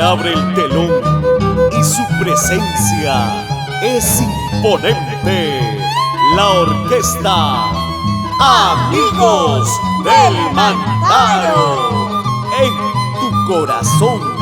abre el telón y su presencia es imponente. La orquesta Amigos del Mantaro en tu corazón.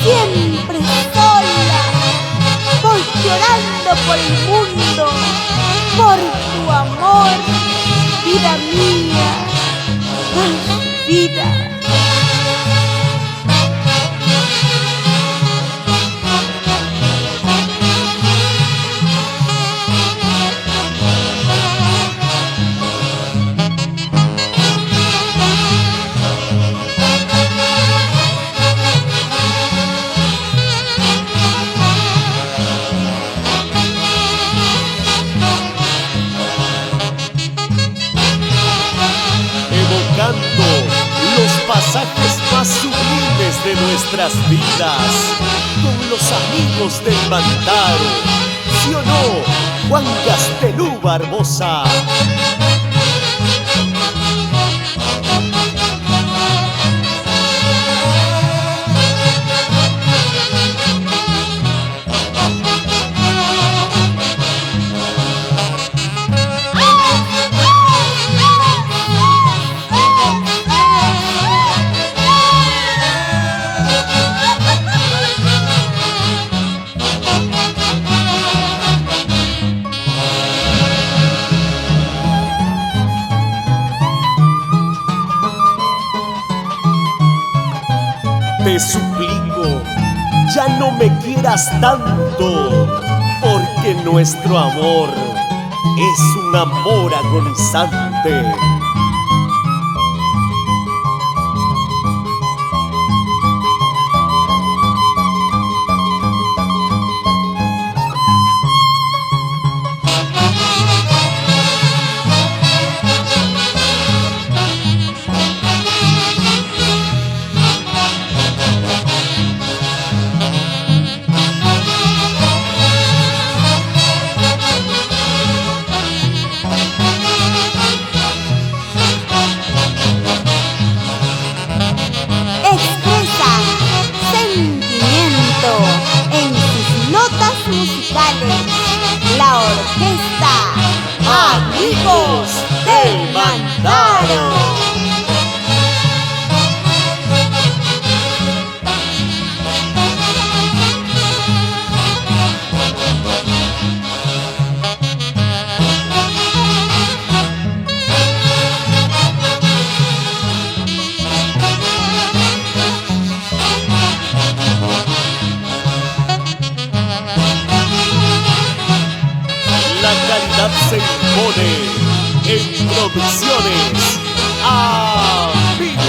Siempre sola, voy llorando por el mundo, por tu amor, vida mía, ay, vida. Los pasajes más sublimes de nuestras vidas con los amigos del Mantaro. ¿Sí o no, Juan Gastelú Barbosa? Te suplico, ya no me quieras tanto, porque nuestro amor es un amor agonizante. En sus notas musicales, la orquesta Amigos del Mantaro. Se impone en producciones Amigos.